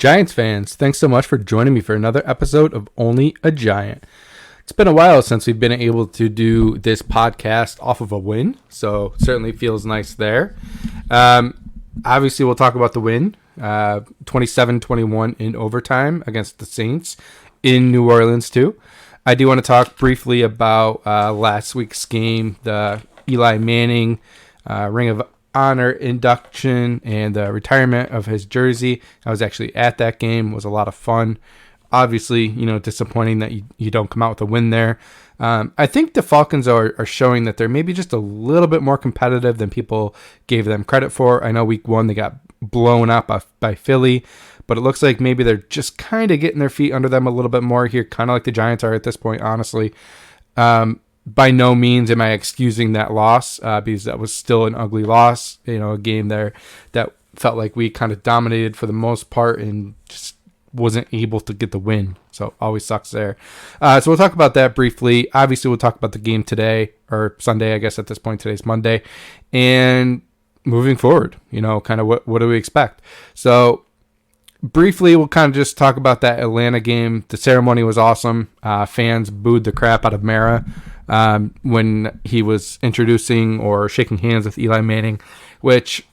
Giants fans, thanks so much for joining me for another episode of Only a Giant. It's been a while since we've been able to do this podcast off of a win, so it certainly feels nice there. Obviously, we'll talk about the win, 27-21 in overtime against the Saints in New Orleans, too. I do want to talk briefly about last week's game, the Eli Manning Ring of Honor induction and the retirement of his jersey. I was actually at that game. It was a lot of fun. Obviously, disappointing that you don't come out with a win there. I think the Falcons are showing that they're maybe just a little bit more competitive than people gave them credit for. I know week one they got blown up by Philly, but it looks like maybe they're just kind of getting their feet under them a little bit more here, kind of like the Giants are at this point, honestly. By no means am I excusing that loss because that was still an ugly loss. A game there that felt like we kind of dominated for the most part and just wasn't able to get the win. So always sucks there. So we'll talk about that briefly. Obviously, we'll talk about the game today or Sunday, I guess at this point. Today's Monday. And moving forward, kind of what do we expect? So briefly, we'll kind of just talk about that Atlanta game. The ceremony was awesome. Fans booed the crap out of Mara when he was introducing or shaking hands with Eli Manning, which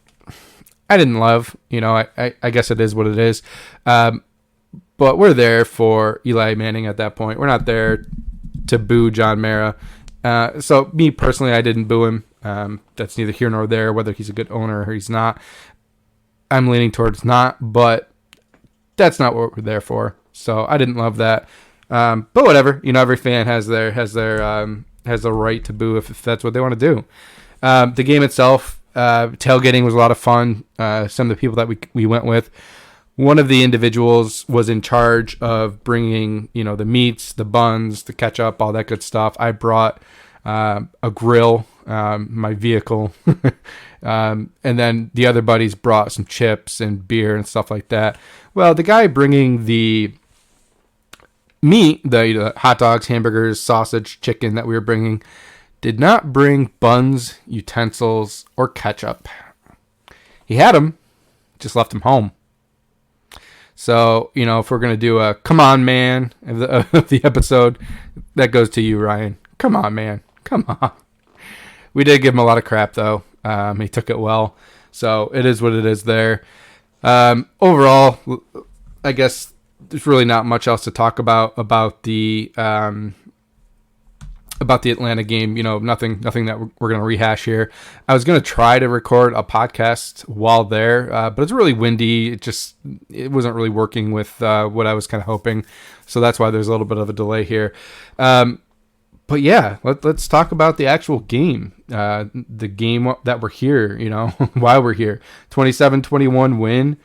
I didn't love. I guess it is what it is. But we're there for Eli Manning at that point. We're not there to boo John Mara. So me personally, I didn't boo him. That's neither here nor there, whether he's a good owner or he's not. I'm leaning towards not, but that's not what we're there for. So I didn't love that. But whatever, every fan has the right to boo if that's what they want to do. The game itself, tailgating was a lot of fun. Some of the people that we went with, one of the individuals was in charge of bringing, the meats, the buns, the ketchup, all that good stuff. I brought a grill, my vehicle, and then the other buddies brought some chips and beer and stuff like that. Well, the guy bringing the meat, the hot dogs, hamburgers, sausage, chicken that we were bringing, did not bring buns, utensils, or ketchup. He had them, just left them home. So, if we're going to do a come on, man, of the episode, that goes to you, Ryan. Come on, man. Come on. We did give him a lot of crap, though. He took it well. So it is what it is there. Overall, I guess there's really not much else to talk about the Atlanta game. Nothing that we're going to rehash here. I was going to try to record a podcast while there, but it's really windy. It wasn't really working with what I was kind of hoping. So that's why there's a little bit of a delay here. But yeah, let's talk about the actual game. The game that we're here, while we're here. 27-21 win.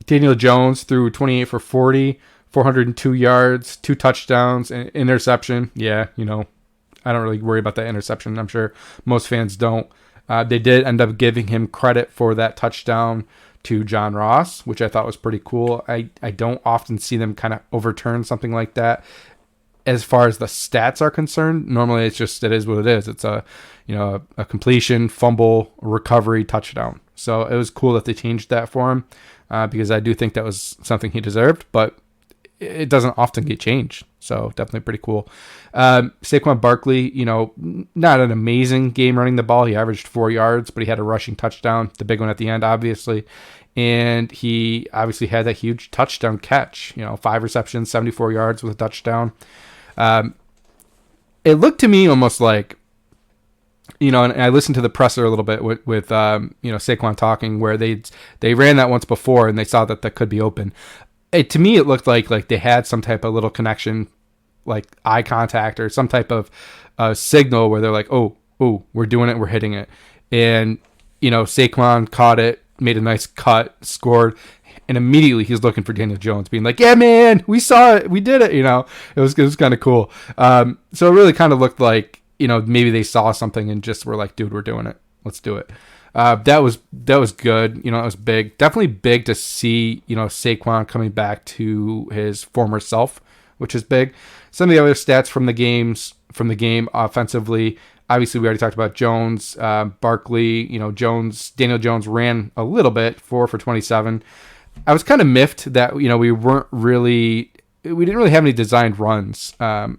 Daniel Jones threw 28 for 40, 402 yards, 2 touchdowns, and interception. Yeah, I don't really worry about that interception. I'm sure most fans don't. They did end up giving him credit for that touchdown to John Ross, which I thought was pretty cool. I don't often see them kind of overturn something like that. As far as the stats are concerned, normally it is what it is. It's a completion, fumble, recovery, touchdown. So it was cool that they changed that for him because I do think that was something he deserved, but it doesn't often get changed. So definitely pretty cool. Saquon Barkley, not an amazing game running the ball. He averaged 4 yards, but he had a rushing touchdown, the big one at the end, obviously. And he obviously had that huge touchdown catch, 5 receptions, 74 yards with a touchdown. It looked to me almost like, and I listened to the presser a little bit with Saquon talking where they ran that once before and they saw that could be open. To me, it looked like they had some type of little connection, like eye contact or some type of signal where they're like, oh, we're doing it, we're hitting it. And, Saquon caught it, made a nice cut, scored. And immediately he's looking for Daniel Jones, being like, yeah, man, we saw it. We did it. It was kind of cool. So it really kind of looked like, maybe they saw something and just were like, dude, we're doing it. Let's do it. That was good. It was big. Definitely big to see, Saquon coming back to his former self, which is big. Some of the other stats from the game offensively, obviously we already talked about Jones, Barkley, Daniel Jones ran a little bit, 4 for 27. I was kind of miffed that, we didn't really have any designed runs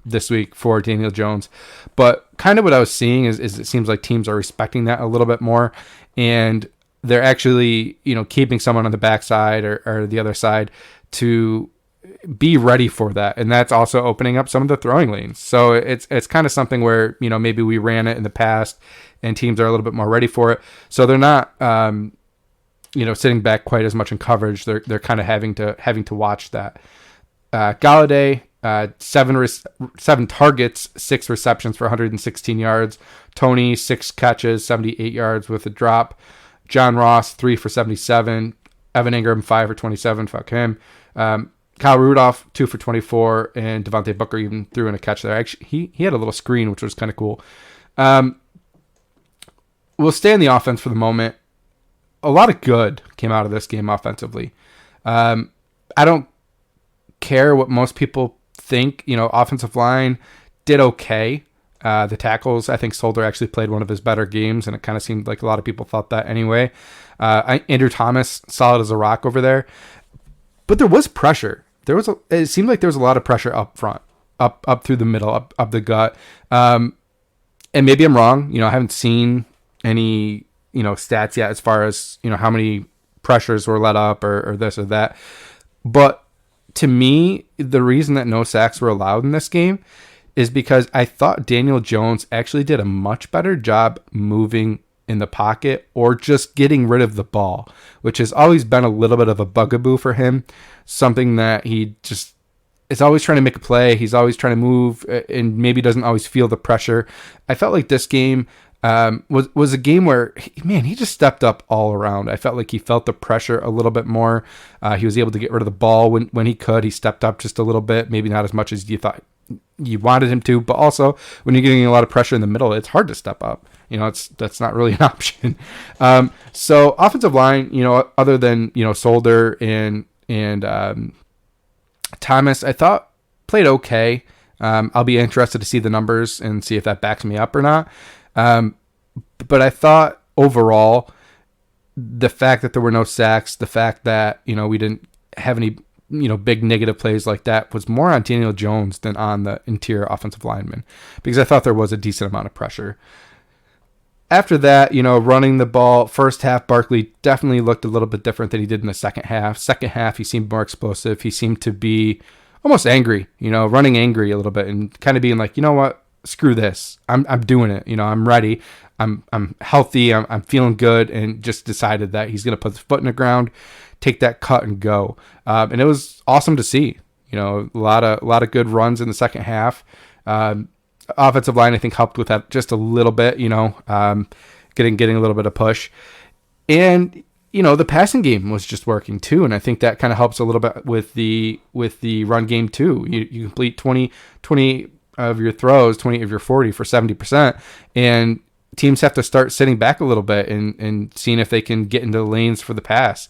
this week for Daniel Jones. But kind of what I was seeing is it seems like teams are respecting that a little bit more. And they're actually, keeping someone on the backside or the other side to be ready for that. And that's also opening up some of the throwing lanes. So it's kind of something where, maybe we ran it in the past and teams are a little bit more ready for it. So they're not, sitting back quite as much in coverage. They're kind of having to watch that. Galladay, 7 targets, 6 receptions for 116 yards. Tony, 6 catches, 78 yards with a drop. John Ross, 3 for 77. Evan Engram, 5 for 27. Fuck him. Kyle Rudolph, 2 for 24. And Devontae Booker even threw in a catch there. Actually, he had a little screen, which was kind of cool. We'll stay in the offense for the moment. A lot of good came out of this game offensively. I don't care what most people think. Offensive line did okay. The tackles, I think Solder actually played one of his better games, and it kind of seemed like a lot of people thought that anyway. Andrew Thomas, solid as a rock over there. But there was pressure. It seemed like there was a lot of pressure up front, up through the middle, up the gut. And maybe I'm wrong. I haven't seen any stats yet as far as how many pressures were let up or this or that. But to me, the reason that no sacks were allowed in this game is because I thought Daniel Jones actually did a much better job moving in the pocket or just getting rid of the ball, which has always been a little bit of a bugaboo for him. Something that he just is always trying to make a play. He's always trying to move and maybe doesn't always feel the pressure. I felt like this game was a game where, he just stepped up all around. I felt like he felt the pressure a little bit more. He was able to get rid of the ball when he could. He stepped up just a little bit, maybe not as much as you thought you wanted him to, but also when you're getting a lot of pressure in the middle, it's hard to step up. That's not really an option. So offensive line, other than, Solder and Thomas, I thought played okay. I'll be interested to see the numbers and see if that backs me up or not. But I thought overall, the fact that there were no sacks, the fact that, we didn't have any, big negative plays like that was more on Daniel Jones than on the interior offensive lineman, because I thought there was a decent amount of pressure. After that, running the ball, first half, Barkley definitely looked a little bit different than he did in the second half. Second half, he seemed more explosive. He seemed to be almost angry, running angry a little bit and kind of being like, you know what? Screw this. I'm doing it. I'm ready. I'm healthy. I'm feeling good, and just decided that he's going to put his foot in the ground, take that cut and go. And it was awesome to see, a lot of good runs in the second half. Offensive line, I think, helped with that just a little bit, getting a little bit of push. And, the passing game was just working too. And I think that kind of helps a little bit with the run game too. You complete 20 of your throws, 20 of your 40 for 70%. And teams have to start sitting back a little bit and seeing if they can get into the lanes for the pass.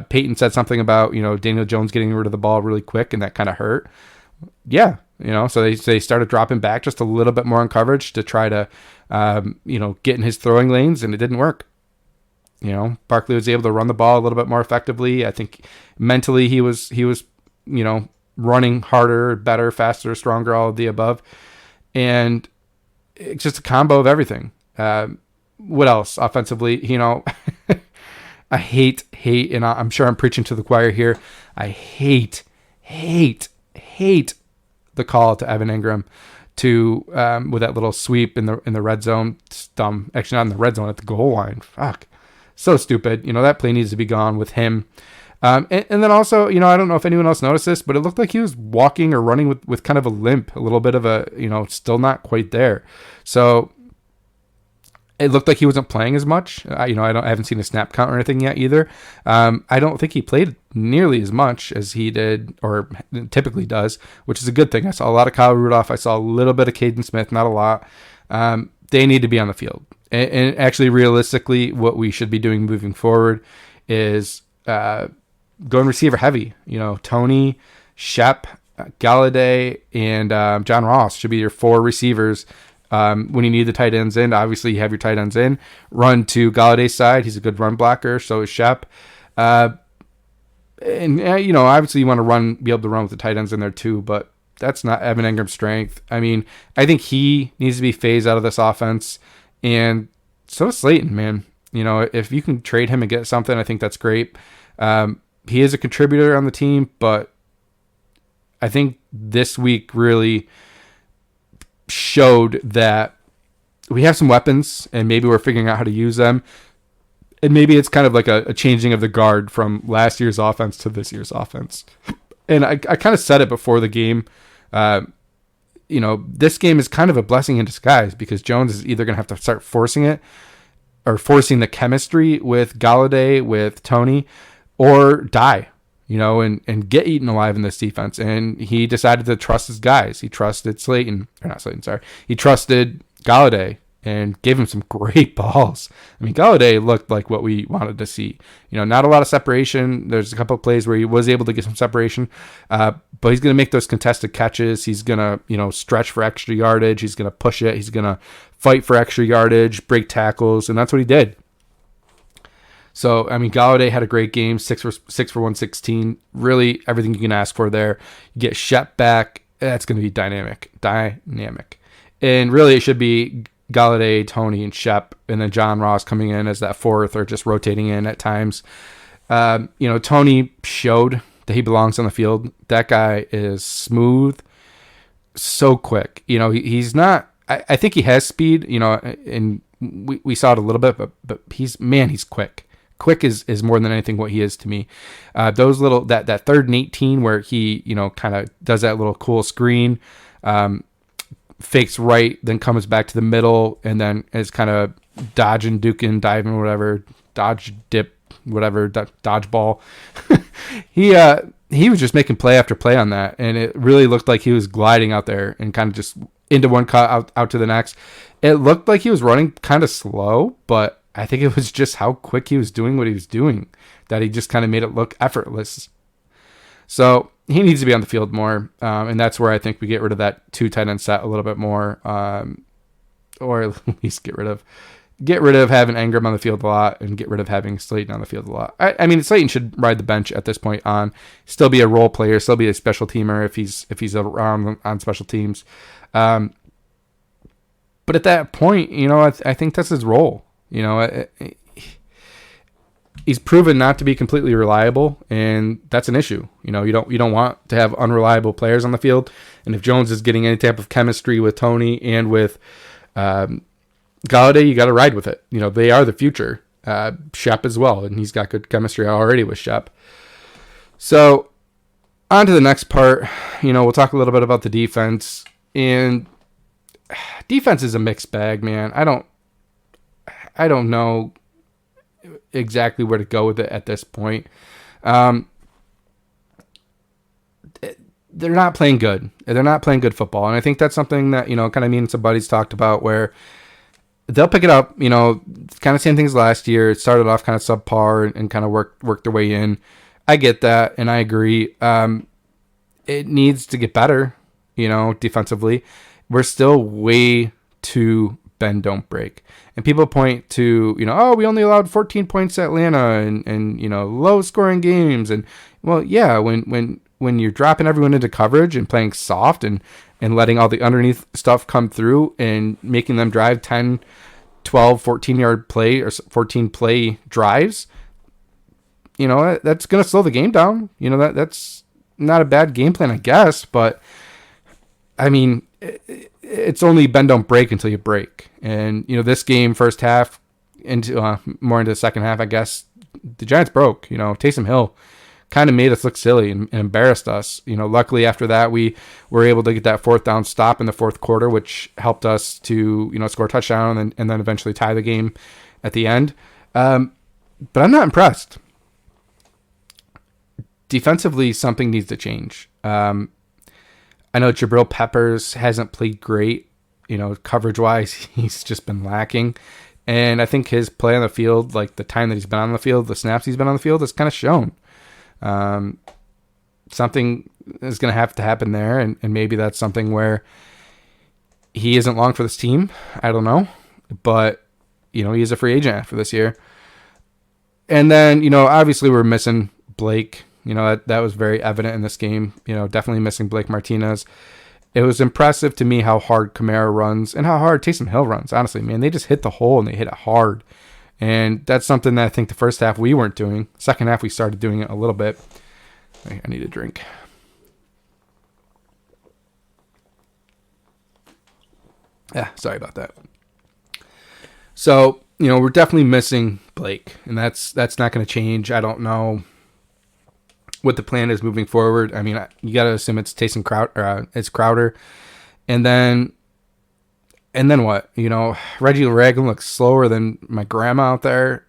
Peyton said something about, Daniel Jones getting rid of the ball really quick, and that kind of hurt. Yeah. So they started dropping back just a little bit more in coverage to try to, get in his throwing lanes, and it didn't work. Barkley was able to run the ball a little bit more effectively. I think mentally he was, running harder, better, faster, stronger, all of the above. And it's just a combo of everything. What else? Offensively, I hate, and I'm sure I'm preaching to the choir here. I hate the call to Evan Engram with that little sweep in the red zone. It's dumb. Actually, not in the red zone, at the goal line. Fuck. So stupid. That play needs to be gone with him. And then also, I don't know if anyone else noticed this, but it looked like he was walking or running with kind of a limp, a little bit of a, still not quite there. So it looked like he wasn't playing as much. I haven't seen a snap count or anything yet either. I don't think he played nearly as much as he did or typically does, which is a good thing. I saw a lot of Kyle Rudolph. I saw a little bit of Caden Smith, not a lot. They need to be on the field. And actually, realistically, what we should be doing moving forward is going receiver heavy. Tony, Shep, Galladay, and John Ross should be your 4 receivers. When you need the tight ends in, obviously you have your tight ends in. Run to Galladay's side. He's a good run blocker. So is Shep. And, obviously you want to be able to run with the tight ends in there too, but that's not Evan Engram's strength. I mean, I think he needs to be phased out of this offense, and so is Slayton, man. If you can trade him and get something, I think that's great. He is a contributor on the team, but I think this week really showed that we have some weapons, and maybe we're figuring out how to use them. And maybe it's kind of like a changing of the guard from last year's offense to this year's offense. And I kind of said it before the game. This game is kind of a blessing in disguise because Jones is either going to have to start forcing it or forcing the chemistry with Galladay, with Tony, or die, and get eaten alive in this defense. And he decided to trust his guys. He trusted He trusted Galladay and gave him some great balls. I mean, Galladay looked like what we wanted to see. Not a lot of separation. There's a couple of plays where he was able to get some separation, but he's going to make those contested catches. He's going to, stretch for extra yardage. He's going to push it. He's going to fight for extra yardage, break tackles, and that's what he did. So, I mean, Galladay had a great game, 6 for 116. Really, everything you can ask for there. You get Shep back. That's going to be dynamic. And really, it should be Galladay, Tony, and Shep, and then John Ross coming in as that fourth or just rotating in at times. Tony showed that he belongs on the field. That guy is smooth, so quick. He's not. I think he has speed. And we saw it a little bit, but he's quick. Quick is more than anything what he is to me. Those little that 3rd and 18 where he kind of does that little cool screen. Fakes right, then comes back to the middle, and then is kind of dodging, duking, diving, whatever, dodge, dip, whatever, dodge ball. He was just making play after play on that, and it really looked like he was gliding out there and kind of just into one cut, out to the next. It looked like he was running kind of slow, but I think it was just how quick he was doing what he was doing that he just kind of made it look effortless. So he needs to be on the field more, and that's where I think we get rid of that 2 tight end set a little bit more, or at least get rid of having Engram on the field a lot and get rid of having Slayton on the field a lot. I mean, Slayton should ride the bench at this point on, still be a role player, still be a special teamer if he's around on special teams. But at that point, I think that's his role. He's proven not to be completely reliable, and that's an issue. You don't want to have unreliable players on the field. And if Jones is getting any type of chemistry with Tony and with Galladay, you got to ride with it. They are the future. Shep as well, and he's got good chemistry already with Shep. So on to the next part. We'll talk a little bit about the defense. And defense is a mixed bag, man. I don't know exactly where to go with it at this point. They're not playing good. They're not playing good football. And I think that's something that, kind of me and some buddies talked about where they'll pick it up, kind of same things last year. It started off kind of subpar and kind of worked their way in. I get that, and I agree. It needs to get better, defensively. We're still way too bend, don't break. And people point to, we only allowed 14 points at Atlanta and low scoring games. And well, yeah, when you're dropping everyone into coverage and playing soft and letting all the underneath stuff come through and making them drive 10, 12, 14 yard play or 14 play drives, that's going to slow the game down. That's not a bad game plan, I guess, but I mean, it's only bend, don't break until you break. And, this game, first half, into more into the second half, I guess, the Giants broke. Taysom Hill kind of made us look silly and embarrassed us. Luckily after that, we were able to get that 4th down stop in the 4th quarter, which helped us to, score a touchdown and then eventually tie the game at the end. But I'm not impressed. Defensively, something needs to change. I know Jabril Peppers hasn't played great, coverage-wise. He's just been lacking. And I think his play on the field, like the time that he's been on the field, the snaps he's been on the field, has kind of shown. Something is going to have to happen there, and maybe that's something where he isn't long for this team. I don't know. But, he is a free agent after this year. And then, obviously we're missing Blake. That was very evident in this game. Definitely missing Blake Martinez. It was impressive to me how hard Kamara runs and how hard Taysom Hill runs. Honestly, man, they just hit the hole and they hit it hard. And that's something that I think the first half we weren't doing. Second half we started doing it a little bit. I need a drink. Yeah, sorry about that. So, we're definitely missing Blake, and that's not going to change. I don't know what the plan is moving forward. I mean, you got to assume it's Taysom Crowder, it's Crowder. And then what? Reggie Ragland looks slower than my grandma out there,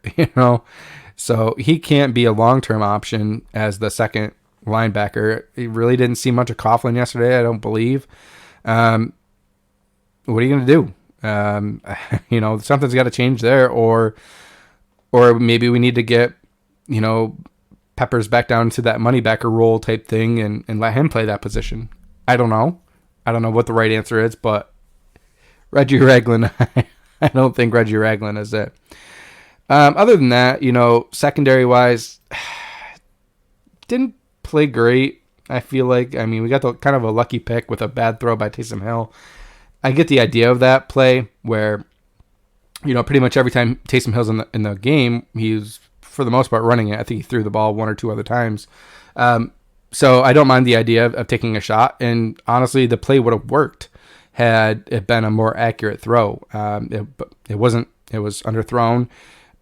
So he can't be a long-term option as the second linebacker. He really didn't see much of Coughlin yesterday, I don't believe. What are you going to do? Something's got to change there, or maybe we need to get, Peppers back down to that money backer role type thing and let him play that position. I don't know. I don't know what the right answer is, but Reggie Ragland, I don't think Reggie Ragland is it. Other than that, secondary wise, didn't play great. I feel like, we got the kind of a lucky pick with a bad throw by Taysom Hill. I get the idea of that play where, pretty much every time Taysom Hill's in the game, he's for the most part running it. I think he threw the ball one or two other times. So I don't mind the idea of taking a shot. And honestly, the play would have worked had it been a more accurate throw. It wasn't. It was underthrown.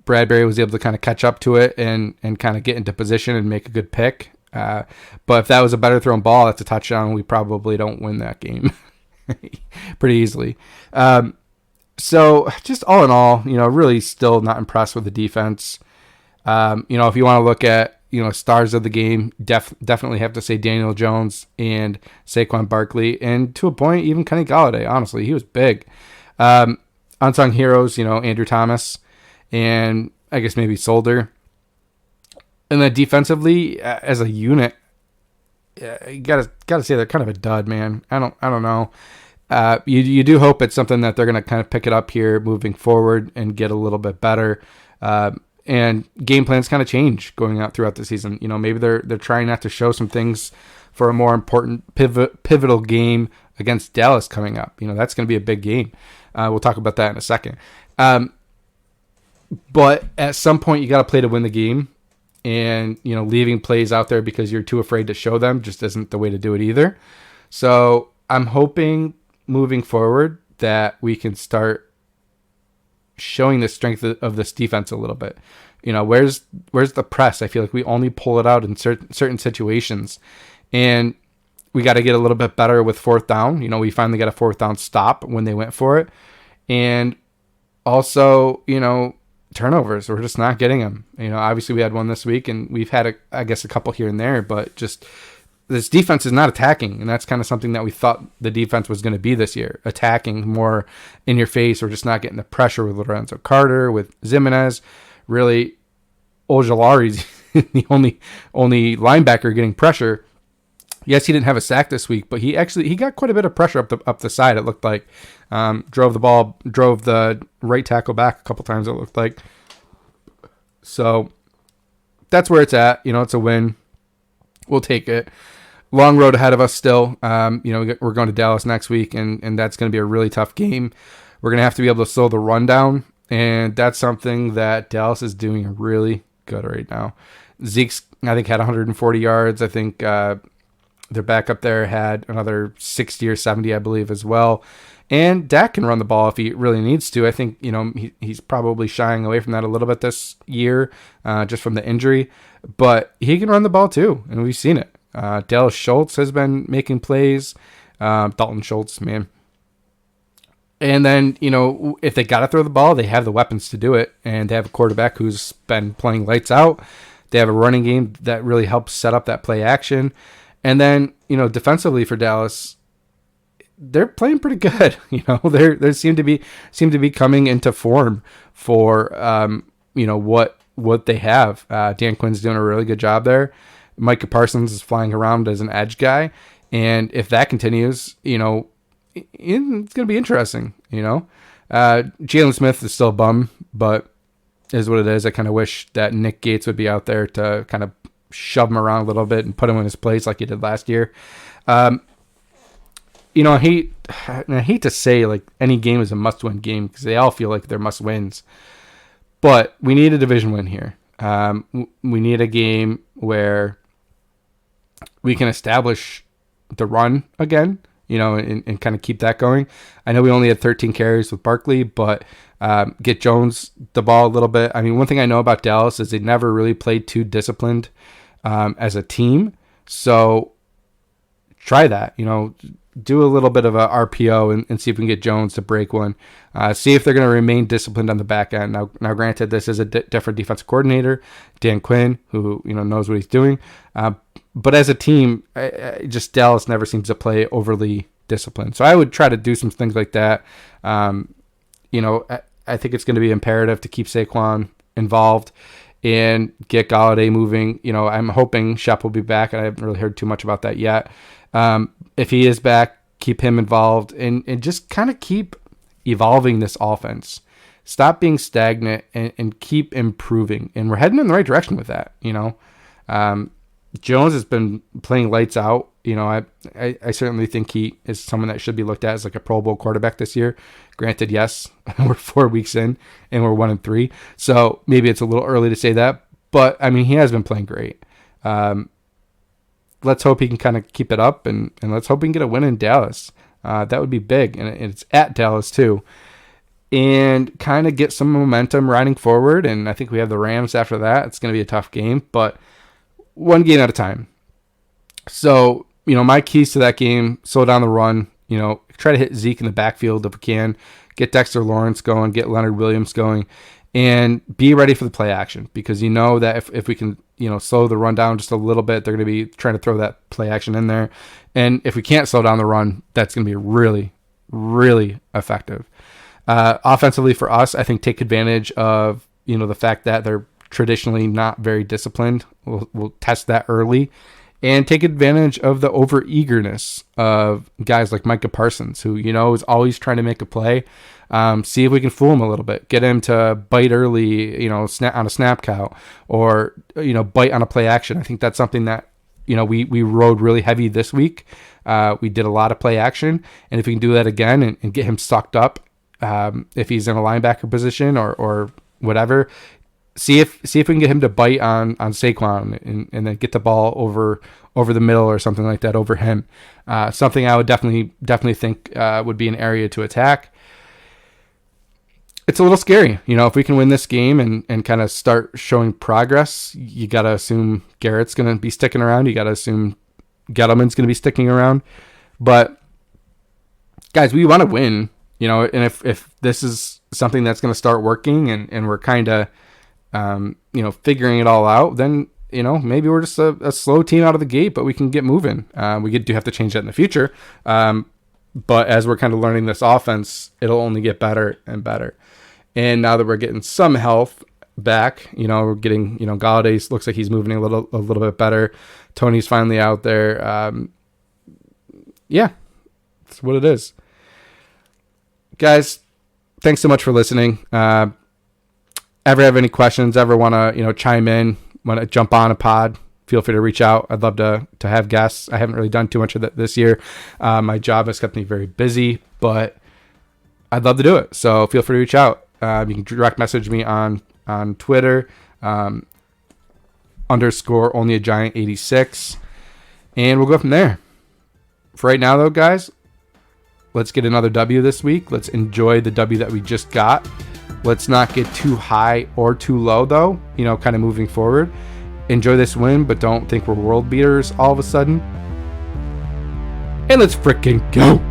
Bradbury was able to kind of catch up to it and kind of get into position and make a good pick. But if that was a better thrown ball, that's a touchdown. We probably don't win that game. Pretty easily. So just all in all, really still not impressed with the defense. If you want to look at, stars of the game, definitely have to say Daniel Jones and Saquon Barkley, and to a point, even Kenny Golladay. Honestly, he was big. Unsung heroes, Andrew Thomas and I guess maybe Solder. And then defensively, as a unit, you gotta say they're kind of a dud, man. I don't know. You do hope it's something that they're gonna kind of pick it up here moving forward and get a little bit better. And game plans kind of change going out throughout the season. Maybe they're trying not to show some things for a more important pivotal game against Dallas coming up. That's going to be a big game. We'll talk about that in a second. But at some point you got to play to win the game. And, leaving plays out there because you're too afraid to show them just isn't the way to do it either. So I'm hoping moving forward that we can start showing the strength of this defense a little bit. Where's the press? I feel like we only pull it out in certain situations. And we got to get a little bit better with fourth down. We finally got a fourth down stop when they went for it. And also, turnovers. We're just not getting them. Obviously we had one this week and we've had a couple here and there, but just this defense is not attacking. And that's kind of something that we thought the defense was going to be this year, attacking more in your face. We're just not getting the pressure with Lorenzo Carter, with Zimenez. Really, Ojulari's the only linebacker getting pressure. Yes, he didn't have a sack this week, but he got quite a bit of pressure up the side. It looked like drove the right tackle back a couple times. It looked like. So that's where it's at. It's a win. We'll take it. Long road ahead of us still. We're going to Dallas next week, and that's going to be a really tough game. We're going to have to be able to slow the run down, and that's something that Dallas is doing really good right now. Zeke's, I think, had 140 yards. I think their backup there had another 60 or 70, I believe, as well. And Dak can run the ball if he really needs to. I think, he's probably shying away from that a little bit this year, just from the injury. But he can run the ball too, and we've seen it. Dallas Schultz has been making plays. Dalton Schultz, man. And then, if they got to throw the ball, they have the weapons to do it. And they have a quarterback who's been playing lights out. They have a running game that really helps set up that play action. And then, defensively for Dallas, they're playing pretty good. They seem to be coming into form for, what they have. Dan Quinn's doing a really good job there. Micah Parsons is flying around as an edge guy. And if that continues, it's going to be interesting, Jalen Smith is still a bum, but is what it is. I kind of wish that Nick Gates would be out there to kind of shove him around a little bit and put him in his place like he did last year. I hate to say like any game is a must-win game because they all feel like they're must-wins. But we need a division win here. We need a game where we can establish the run again, and kind of keep that going. I know we only had 13 carries with Barkley, but get Jones the ball a little bit. I mean, one thing I know about Dallas is they never really played too disciplined as a team. So try that, do a little bit of a RPO and see if we can get Jones to break one. See if they're going to remain disciplined on the back end. Now granted, this is a different defensive coordinator, Dan Quinn, who knows what he's doing. But as a team, just Dallas never seems to play overly disciplined. So I would try to do some things like that. I think it's going to be imperative to keep Saquon involved and get Golladay moving. I'm hoping Shep will be back, and I haven't really heard too much about that yet. If he is back, keep him involved and just kind of keep evolving this offense. Stop being stagnant and keep improving. And we're heading in the right direction with that. Jones has been playing lights out. I certainly think he is someone that should be looked at as like a Pro Bowl quarterback this year. Granted, yes, we're 4 weeks in and we're 1-3. So maybe it's a little early to say that, but I mean, he has been playing great. Let's hope he can kind of keep it up, and let's hope he can get a win in Dallas. That would be big, and it's at Dallas too. And kind of get some momentum riding forward, and I think we have the Rams after that. It's going to be a tough game, but one game at a time. So, my keys to that game, slow down the run, try to hit Zeke in the backfield if we can, get Dexter Lawrence going, get Leonard Williams going, and be ready for the play action, because that if we can slow the run down just a little bit, they're going to be trying to throw that play action in there. And if we can't slow down the run, that's going to be really, really effective. Offensively for us, I think take advantage of, the fact that they're traditionally not very disciplined. We'll test that early and take advantage of the over-eagerness of guys like Micah Parsons, who, is always trying to make a play. See if we can fool him a little bit. Get him to bite early, snap on a snap count, or, bite on a play action. I think that's something that, we rode really heavy this week. We did a lot of play action. And if we can do that again and get him sucked up, if he's in a linebacker position or whatever, see if we can get him to bite on Saquon and then get the ball over the middle or something like that over him. Something I would definitely think would be an area to attack. It's a little scary, if we can win this game and kind of start showing progress. You got to assume Garrett's going to be sticking around. You got to assume Gettleman's going to be sticking around. But guys, we want to win, and if this is something that's going to start working and we're kind of, figuring it all out, then, maybe we're just a slow team out of the gate, but we can get moving. We do have to change that in the future. But as we're kind of learning this offense, it'll only get better and better. And now that we're getting some health back, we're getting, Galladay looks like he's moving a little bit better. Tony's finally out there. Yeah, that's what it is. Guys, thanks so much for listening. Ever have any questions, ever want to, chime in, want to jump on a pod, feel free to reach out. I'd love to have guests. I haven't really done too much of that this year. My job has kept me very busy, but I'd love to do it. So feel free to reach out. You can direct message me on Twitter, _onlyagiant86, and we'll go from there. For right now, though, guys, let's get another W this week. Let's enjoy the W that we just got. Let's not get too high or too low, though, kind of moving forward. Enjoy this win, but don't think we're world beaters all of a sudden. And let's frickin' go.